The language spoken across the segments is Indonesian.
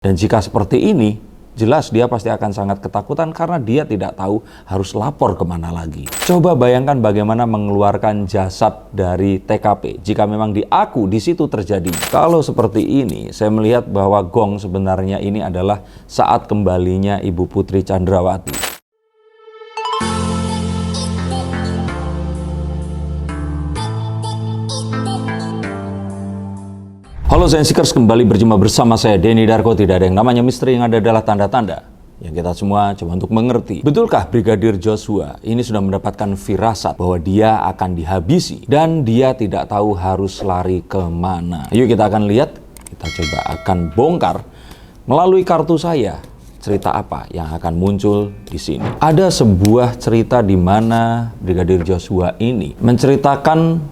Dan jika seperti ini, jelas dia pasti akan sangat ketakutan karena dia tidak tahu harus lapor kemana lagi. Coba bayangkan bagaimana mengeluarkan jasad dari TKP jika memang diaku di situ terjadi. Kalau seperti ini, saya melihat bahwa gong sebenarnya ini adalah saat kembalinya Ibu Putri Chandrawati. Halo Zensikers, kembali berjumpa bersama saya Denny Darko. Tidak ada yang namanya misteri, yang ada adalah tanda-tanda yang kita semua coba untuk mengerti. Betulkah Brigadir Joshua ini sudah mendapatkan firasat bahwa dia akan dihabisi dan dia tidak tahu harus lari kemana? Yuk kita akan lihat, kita coba akan bongkar melalui kartu saya. Cerita apa yang akan muncul di sini? Ada sebuah cerita di mana Brigadir Joshua ini menceritakan,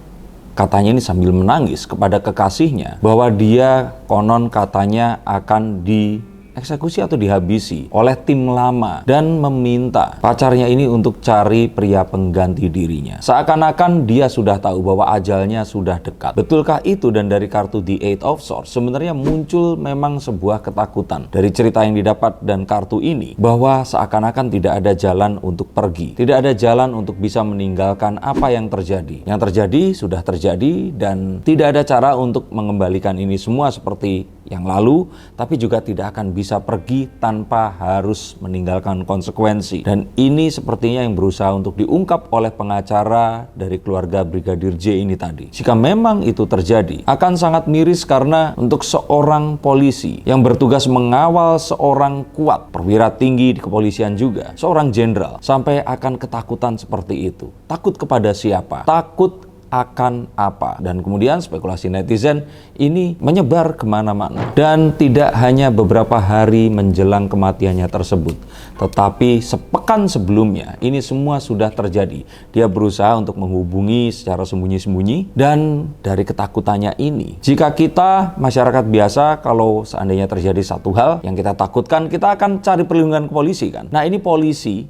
katanya ini sambil menangis kepada kekasihnya, bahwa dia konon katanya akan dieksekusi atau dihabisi oleh tim lama dan meminta pacarnya ini untuk cari pria pengganti dirinya. Seakan-akan dia sudah tahu bahwa ajalnya sudah dekat. Betulkah itu? Dan dari kartu The Eight of Swords sebenarnya muncul memang sebuah ketakutan dari cerita yang didapat dan kartu ini, bahwa seakan-akan tidak ada jalan untuk pergi, tidak ada jalan untuk bisa meninggalkan apa yang terjadi. Yang terjadi sudah terjadi dan tidak ada cara untuk mengembalikan ini semua seperti yang lalu, tapi juga tidak akan bisa pergi tanpa harus meninggalkan konsekuensi. Dan ini sepertinya yang berusaha untuk diungkap oleh pengacara dari keluarga Brigadir J ini tadi. Jika memang itu terjadi, akan sangat miris karena untuk seorang polisi yang bertugas mengawal seorang kuat, perwira tinggi di kepolisian juga, seorang jenderal, sampai akan ketakutan seperti itu. Takut kepada siapa? Takut akan apa? Dan kemudian spekulasi netizen ini menyebar kemana-mana. Dan tidak hanya beberapa hari menjelang kematiannya tersebut, tetapi sepekan sebelumnya ini semua sudah terjadi. Dia berusaha untuk menghubungi secara sembunyi-sembunyi, dan dari ketakutannya ini, jika kita masyarakat biasa, kalau seandainya terjadi satu hal yang kita takutkan, kita akan cari perlindungan ke polisi kan. Nah ini polisi,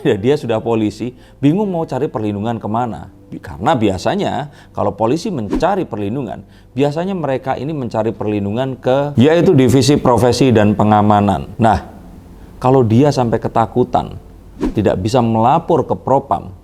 dia sudah polisi, bingung mau cari perlindungan kemana. Karena biasanya kalau polisi mencari perlindungan, biasanya mereka ini mencari perlindungan ke yaitu divisi profesi dan pengamanan. Nah, kalau dia sampai ketakutan, tidak bisa melapor ke Propam,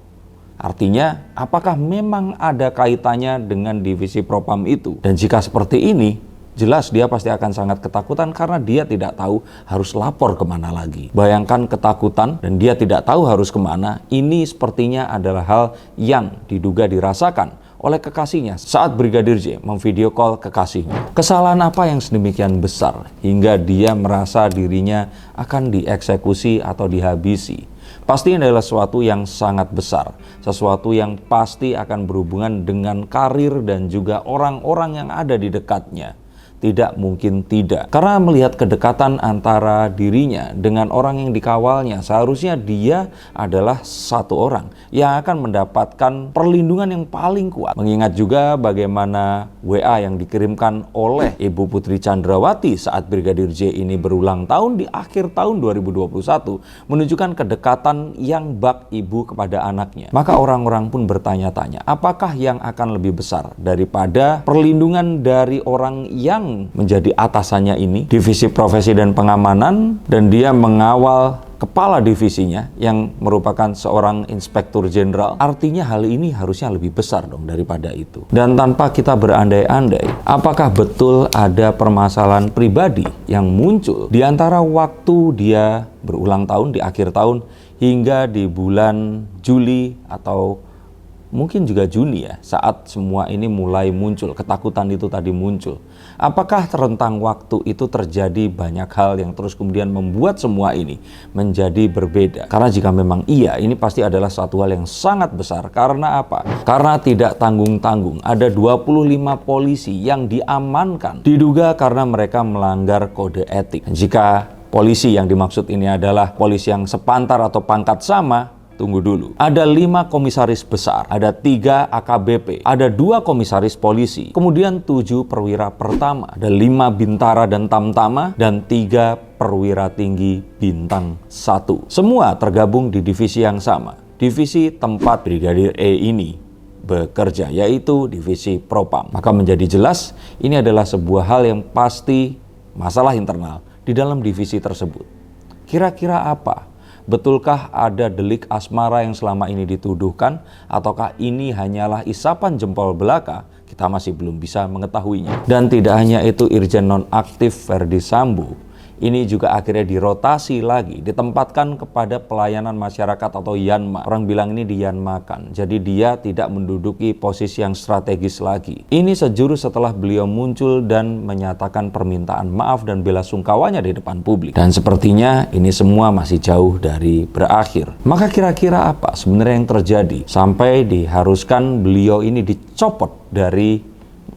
artinya apakah memang ada kaitannya dengan divisi Propam itu? Dan jika seperti ini, jelas dia pasti akan sangat ketakutan karena dia tidak tahu harus lapor kemana lagi. Bayangkan ketakutan dan dia tidak tahu harus kemana. Ini sepertinya adalah hal yang diduga dirasakan oleh kekasihnya saat Brigadir J memvideo call kekasihnya. Kesalahan apa yang sedemikian besar hingga dia merasa dirinya akan dieksekusi atau dihabisi? Pasti ini adalah sesuatu yang sangat besar, sesuatu yang pasti akan berhubungan dengan karir dan juga orang-orang yang ada di dekatnya. Tidak mungkin tidak. Karena melihat kedekatan antara dirinya dengan orang yang dikawalnya, seharusnya dia adalah satu orang yang akan mendapatkan perlindungan yang paling kuat. Mengingat juga bagaimana WA yang dikirimkan oleh Ibu Putri Chandrawati saat Brigadir J ini berulang tahun di akhir tahun 2021 menunjukkan kedekatan yang bak ibu kepada anaknya. Maka orang-orang pun bertanya-tanya, apakah yang akan lebih besar daripada perlindungan dari orang yang menjadi atasannya ini, divisi profesi dan pengamanan, dan dia mengawal kepala divisinya yang merupakan seorang inspektur jenderal. Artinya hal ini harusnya lebih besar dong daripada itu. Dan tanpa kita berandai-andai, apakah betul ada permasalahan pribadi yang muncul di antara waktu dia berulang tahun di akhir tahun hingga di bulan Juli atau mungkin juga Juni ya, saat semua ini mulai muncul, ketakutan itu tadi muncul. Apakah rentang waktu itu terjadi banyak hal yang terus kemudian membuat semua ini menjadi berbeda? Karena jika memang iya, ini pasti adalah satu hal yang sangat besar. Karena apa? Karena tidak tanggung-tanggung. Ada 25 polisi yang diamankan, diduga karena mereka melanggar kode etik. Jika polisi yang dimaksud ini adalah polisi yang sepantar atau pangkat sama, tunggu dulu. Ada 5 komisaris besar, ada 3 AKBP, ada 2 komisaris polisi, kemudian 7 perwira pertama, ada 5 bintara dan tamtama, dan 3 perwira tinggi bintang 1. Semua tergabung di divisi yang sama, divisi tempat Brigadir E ini bekerja, yaitu divisi Propam. Maka menjadi jelas ini adalah sebuah hal yang pasti masalah internal di dalam divisi tersebut. Kira-kira apa? Betulkah ada delik asmara yang selama ini dituduhkan, ataukah ini hanyalah isapan jempol belaka? Kita masih belum bisa mengetahuinya. Dan tidak hanya itu, Irjen nonaktif Ferdy Sambo ini juga akhirnya dirotasi lagi, ditempatkan kepada pelayanan masyarakat atau Yanma. Orang bilang ini diyanmakan, jadi dia tidak menduduki posisi yang strategis lagi. Ini sejurus setelah beliau muncul dan menyatakan permintaan maaf dan bela sungkawanya di depan publik. Dan sepertinya ini semua masih jauh dari berakhir. Maka kira-kira apa sebenarnya yang terjadi sampai diharuskan beliau ini dicopot dari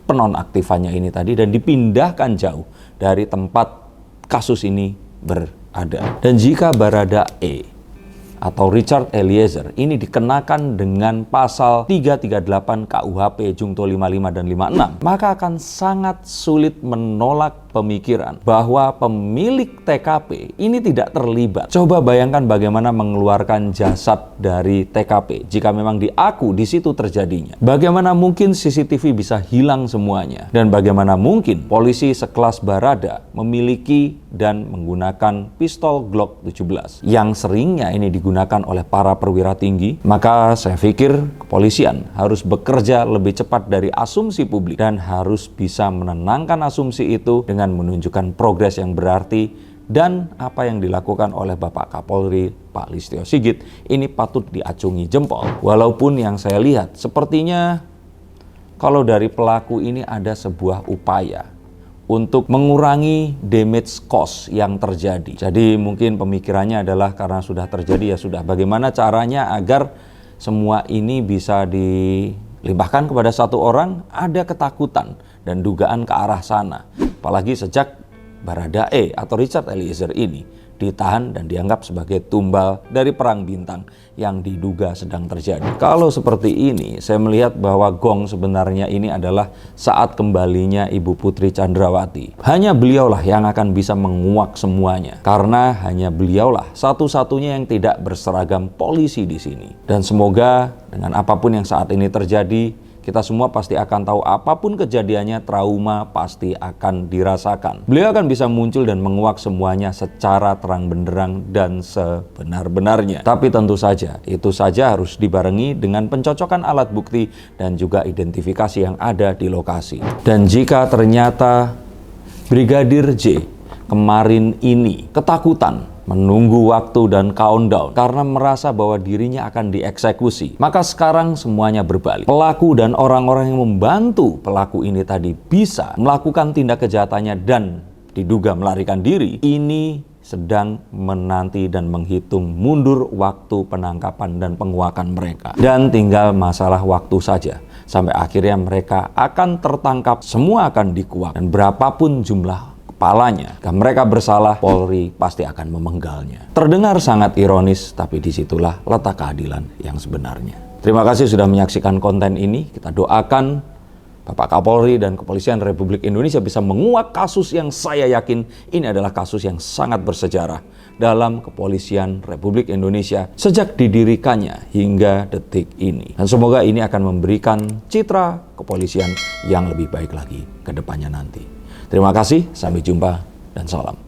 penonaktifannya ini tadi dan dipindahkan jauh dari tempat kasus ini berada. Dan jika Baradae atau Richard Eliezer ini dikenakan dengan pasal 338 KUHP Jungto 55 dan 56, maka akan sangat sulit menolak pemikiran bahwa pemilik TKP ini tidak terlibat. Coba bayangkan bagaimana mengeluarkan jasad dari TKP jika memang diaku di situ terjadinya. Bagaimana mungkin CCTV bisa hilang semuanya? Dan bagaimana mungkin polisi sekelas Barada memiliki dan menggunakan pistol Glock 17 yang seringnya ini digunakan oleh para perwira tinggi? Maka saya pikir kepolisian harus bekerja lebih cepat dari asumsi publik dan harus bisa menenangkan asumsi itu dengan menunjukkan progres yang berarti. Dan apa yang dilakukan oleh Bapak Kapolri Pak Listio Sigit ini patut diacungi jempol. Walaupun yang saya lihat sepertinya kalau dari pelaku ini ada sebuah upaya untuk mengurangi damage cost yang terjadi. Jadi mungkin pemikirannya adalah karena sudah terjadi ya sudah, bagaimana caranya agar semua ini bisa dilimpahkan kepada satu orang. Ada ketakutan dan dugaan ke arah sana. Apalagi sejak Baradae atau Richard Eliezer ini ditahan dan dianggap sebagai tumbal dari perang bintang yang diduga sedang terjadi. Kalau seperti ini, saya melihat bahwa gong sebenarnya ini adalah saat kembalinya Ibu Putri Chandrawati. Hanya beliaulah yang akan bisa menguak semuanya, karena hanya beliaulah satu-satunya yang tidak berseragam polisi di sini. Dan semoga dengan apapun yang saat ini terjadi, kita semua pasti akan tahu apapun kejadiannya, trauma pasti akan dirasakan. Beliau akan bisa muncul dan menguak semuanya secara terang benderang dan sebenar-benarnya. Tapi tentu saja, itu saja harus dibarengi dengan pencocokan alat bukti dan juga identifikasi yang ada di lokasi. Dan jika ternyata Brigadir J kemarin ini ketakutan, menunggu waktu dan countdown karena merasa bahwa dirinya akan dieksekusi, maka sekarang semuanya berbalik. Pelaku dan orang-orang yang membantu pelaku ini tadi bisa melakukan tindak kejahatannya dan diduga melarikan diri, ini sedang menanti dan menghitung mundur waktu penangkapan dan penguakan mereka. Dan tinggal masalah waktu saja sampai akhirnya mereka akan tertangkap, semua akan dikuak, dan berapapun jumlah kepalanya, jika mereka bersalah, Polri pasti akan memenggalnya. Terdengar sangat ironis, tapi disitulah letak keadilan yang sebenarnya. Terima kasih sudah menyaksikan konten ini. Kita doakan Bapak Kapolri dan Kepolisian Republik Indonesia bisa menguak kasus yang saya yakin ini adalah kasus yang sangat bersejarah dalam Kepolisian Republik Indonesia sejak didirikannya hingga detik ini. Dan semoga ini akan memberikan citra kepolisian yang lebih baik lagi ke depannya nanti. Terima kasih, sampai jumpa, dan salam.